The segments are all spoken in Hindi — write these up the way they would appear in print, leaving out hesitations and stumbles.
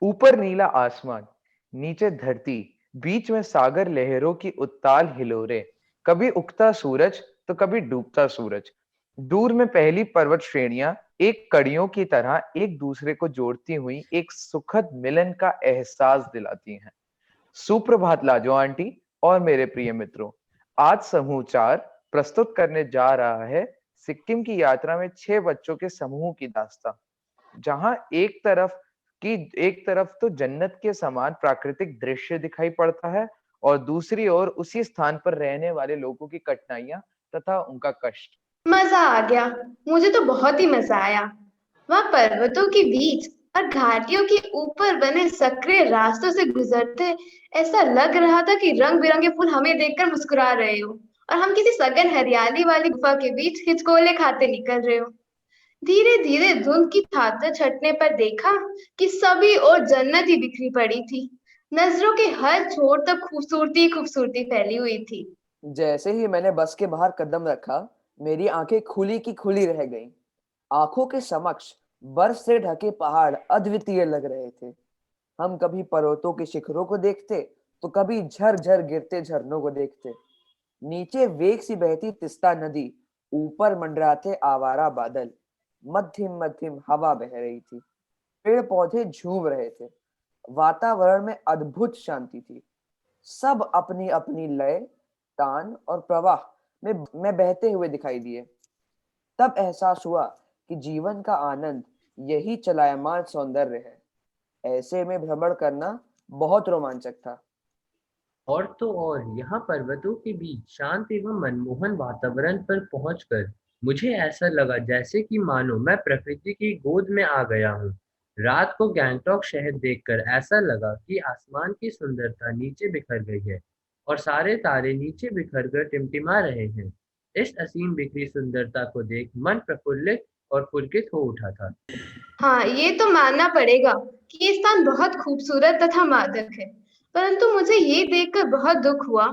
ऊपर नीला आसमान, नीचे धरती, बीच में सागर लहरों की उत्ताल हिलोरें, कभी उगता सूरज तो कभी डूबता सूरज। दूर में पहली पर्वत श्रेणियां एक कड़ियों की तरह एक दूसरे को जोड़ती हुई एक सुखद मिलन का एहसास दिलाती हैं। सुप्रभात लाजो आंटी और मेरे प्रिय मित्रों। आज समूह 4 प्रस्तुत करने जा रहा है सिक्किम की यात्रा में 6 बच्चों के समूह की दास्तां। जहां एक तरफ तो जन्नत के समान प्राकृतिक दृश्य दिखाई पड़ता है और दूसरी ओर उसी स्थान पर रहने वाले लोगों की कठिनाइयां तथा उनका कष्ट। मजा आ गया। मुझे तो बहुत ही मजा आया। वहाँ पर्वतों के बीच और घाटियों के ऊपर बने सक्रिय रास्तों से गुजरते ऐसा लग रहा था कि रंग बिरंगे फूल हमें देखकर मुस्कुरा रहे हो और हम किसी सघन हरियाली वाली गुफा के बीच हिचकोले खाते निकल रहे हो। धीरे धीरे धुंध की चादर छटने पर देखा कि सभी ओर जन्नत ही बिखरी पड़ी थी। नजरों के हर छोर तक खूबसूरती खूबसूरती फैली हुई थी। जैसे ही मैंने बस के बाहर कदम रखा, मेरी आंखें खुली की खुली रह गईं। आंखों के समक्ष बर्फ से ढके पहाड़ अद्वितीय लग रहे थे। हम कभी पर्वतों के शिखरों को देखते, तो कभी झरझर गिरते झरनों को देखते। नीचे वेग सी बहती तिस्ता नदी, ऊपर मंडराते आवारा बादल। मध्यम मध्यम हवा बह रही थी। पेड़ पौधे झूम रहे थे। वातावरण में अद्भुत शांति थी। सब अपनी अपनी लय, तान और प्रवाह में बहते हुए दिखाई दिए। तब एहसास हुआ कि जीवन का आनंद यही चलायमान सौंदर्य है। ऐसे में भ्रमण करना बहुत रोमांचक था। और तो और यहाँ पर्वतों के बीच शांत एवं मनमोहन वातावरण पर पहुंचकर मुझे ऐसा लगा जैसे कि मानो मैं प्रकृति की गोद में आ गया हूँ। रात को गैंगटॉक शहर देखकर ऐसा लगा कि आसमान की सुंदरता नीचे बिखर गई है और सारे तारे नीचे बिखर कर टिमटिमा रहे हैं। इस असीम बिखरी सुंदरता को देख मन प्रफुल्लित और पुलकित हो उठा था। हाँ, ये तो मानना पड़ेगा कि ये स्थान बहुत खूबसूरत तथा मादक है। परंतु मुझे ये देखकर बहुत दुख हुआ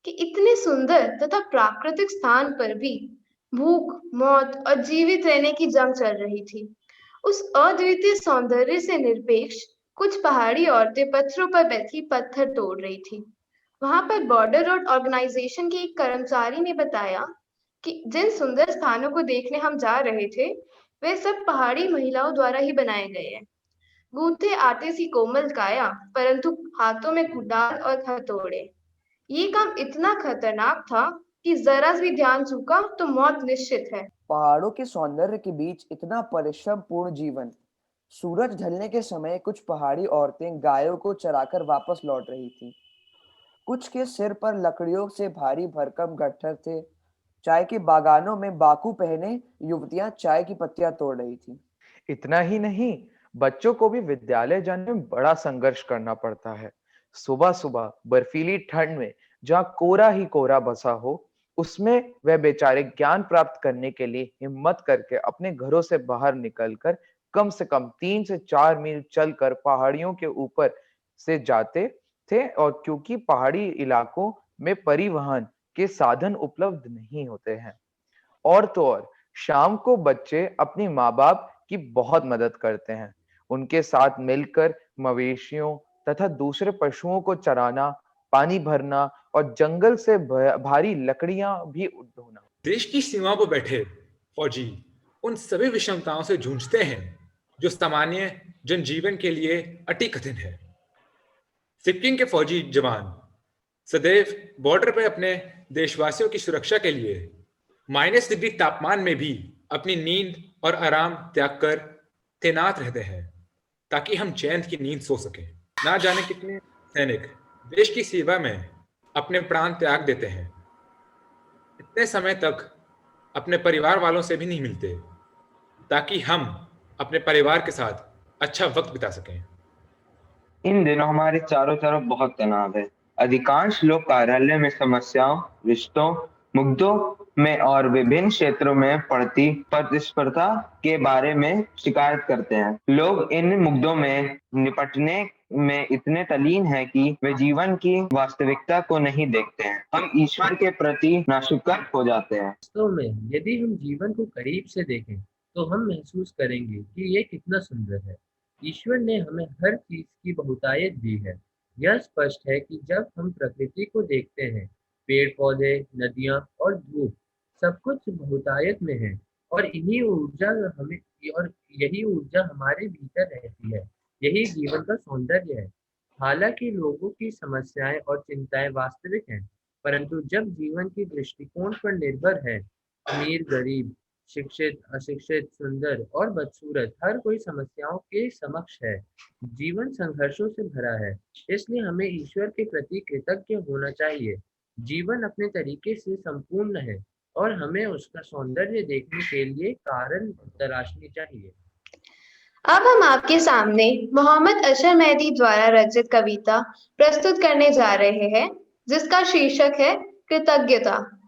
कि इतने सुंदर तथा प्राकृतिक स्थान पर भी भूख, मौत और जीवित रहने की जंग चल रही थी। उस अद्वितीय सौंदर्य से निरपेक्ष कुछ पहाड़ी औरतें पत्थरों पर बैठी पत्थर तोड़ रही थी। वहां पर बॉर्डर रोड ऑर्गेनाइजेशन के एक कर्मचारी ने बताया कि जिन सुंदर स्थानों को देखने हम जा रहे थे, वे सब पहाड़ी महिलाओं द्वारा ही बनाए गए हैं। गूंथे आटे सी कोमल काया, परंतु हाथों में कुदाल और हथौड़े। ये काम इतना खतरनाक था कि जरा भी ध्यान चूका तो मौत निश्चित है। पहाड़ों के सौंदर्य के बीच इतना परिश्रम पूर्ण जीवन। सूरज ढलने के समय कुछ पहाड़ी औरतें गायों को चराकर वापस लौट रही थी। कुछ के सिर पर लकड़ियों से भारी भरकम गट्ठर थे। चाय के बागानों में बाकू पहने युवतियां चाय की पत्तियां तोड़ रही थी। इतना ही नहीं, बच्चों को भी विद्यालय जाने में बड़ा संघर्ष करना पड़ता है। सुबह सुबह बर्फीली ठंड में जहाँ कोहरा ही कोहरा बसा हो, उसमें वह बेचारे ज्ञान प्राप्त करने के लिए हिम्मत करके अपने घरों से बाहर निकलकर कम से कम 3 से 4 मील चलकर पहाड़ियों के ऊपर से जाते थे। और क्योंकि पहाड़ी इलाकों में परिवहन के साधन उपलब्ध नहीं होते हैं, और तो और शाम को बच्चे अपनी माँ-बाप की बहुत मदद करते हैं। उनके साथ मिलकर मवेशियों तथा दूसरे पशुओं को चराना, पानी भरना और जंगल से भारी लकड़ियां भी ढोना। देश की सीमा पर बैठे फौजी उन सभी विषमताओं से जूझते हैं जो सामान्य जनजीवन के लिए अति कठिन है। सिक्किम के फौजी जवान सदैव बॉर्डर पर अपने देशवासियों की सुरक्षा के लिए -डिग्री तापमान में भी अपनी नींद और आराम त्याग कर तैनात रहते हैं ताकि हम चैन की नींद सो सकें। ना जाने कितने सैनिक देश की सेवा में अपने प्राण त्याग देते हैं। इतने समय तक अपने परिवार वालों से भी नहीं मिलते ताकि हम अपने परिवार के साथ अच्छा वक्त बिता सकें। इन दिनों हमारे चारों तरफ बहुत तनाव है। अधिकांश लोग कार्यालय में समस्याओं, रिश्तों, मुद्दों में और विभिन्न क्षेत्रों में पड़ती प्रतिस्पर्धा के बारे में शिकायत करते हैं। लोग इन मुद्दों में निपटने में इतने तल्लीन हैं कि वे जीवन की वास्तविकता को नहीं देखते हैं। हम ईश्वर के प्रति नाशुक्र हो जाते हैं। वास्तव में यदि हम जीवन को करीब से देखें तो हम महसूस करेंगे कि ये कितना सुंदर है। ईश्वर ने हमें हर चीज की बहुतायत दी है। यह स्पष्ट है कि जब हम प्रकृति को देखते हैं, पेड़-पौधे, नदियाँ और धूप, सब कुछ बहुतायत में है और हमें और यही ऊर्जा हमारे भीतर रहती है। यही जीवन का सौंदर्य है। हालांकि लोगों की समस्याएं और चिंताएं वास्तविक हैं, परंतु जब जीवन की दृष्टिकोण पर निर्भर है, अमीर गरीब, शिक्षित अशिक्षित, सुंदर और बदसूरत, हर कोई समस्याओं के समक्ष है। जीवन संघर्षों से भरा है, इसलिए हमें ईश्वर के प्रति कृतज्ञ होना चाहिए। जीवन अपने तरीके से संपूर्ण है और हमें उसका सौंदर्य देखने के लिए कारण तलाशनी चाहिए। अब हम आपके सामने मोहम्मद अशर मेहदी द्वारा रचित कविता प्रस्तुत करने जा रहे हैं, जिसका शीर्षक है कृतज्ञता।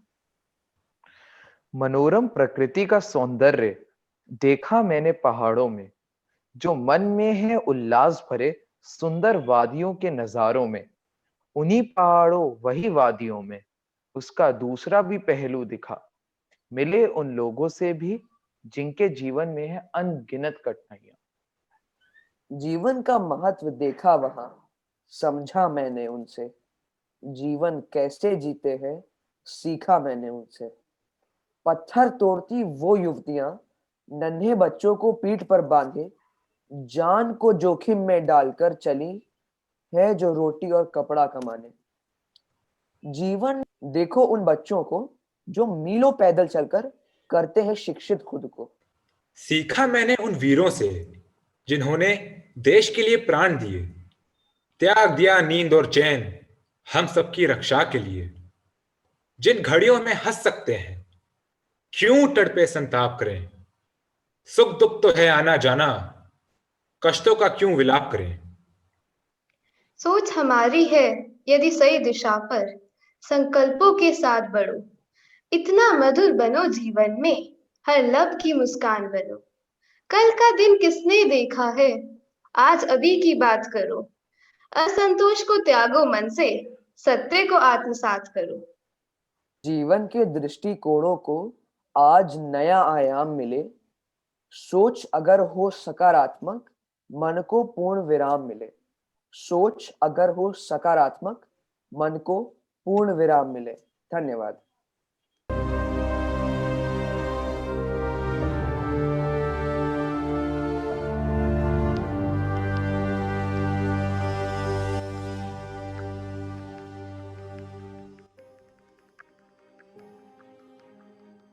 मनोरम प्रकृति का सौंदर्य देखा मैंने पहाड़ों में, जो मन में है उल्लास भरे सुंदर वादियों के नजारों में। उन्हीं पहाड़ों वही वादियों में उसका दूसरा भी पहलू दिखा। मिले उन लोगों से भी जिनके जीवन में है अनगिनत कठिनाइयां। जीवन का महत्व देखा वहां, समझा मैंने उनसे। जीवन कैसे जीते हैं सीखा मैंने उनसे। पत्थर तोड़ती वो युवतियां नन्हे बच्चों को पीठ पर बांधे जान को जोखिम में डालकर चली है जो रोटी और कपड़ा कमाने। जीवन देखो उन बच्चों को जो मीलों पैदल चलकर करते हैं शिक्षित खुद को। सीखा मैंने उन वीरों से जिन्होंने देश के लिए प्राण दिए, त्याग दिया नींद और चैन हम सबकी रक्षा के लिए। जिन घड़ियों में हंस सकते हैं, क्यों तड़पे संताप करें। सुख दुख तो है आना जाना, कष्टों का क्यों विलाप करें। सोच हमारी है यदि सही दिशा पर संकल्पों के साथ बढ़ो, इतना मधुर बनो जीवन में, हर लब की मुस्कान बनो। कल का दिन किसने देखा है, आज अभी की बात करो। असंतोष को त्यागो मन से, सत्य को आत्मसात करो। जीवन के दृष्टिकोणों को आज नया आयाम मिले। सोच अगर हो सकारात्मक, मन को पूर्ण विराम मिले। सोच अगर हो सकारात्मक, मन को पूर्ण विराम मिले। धन्यवाद।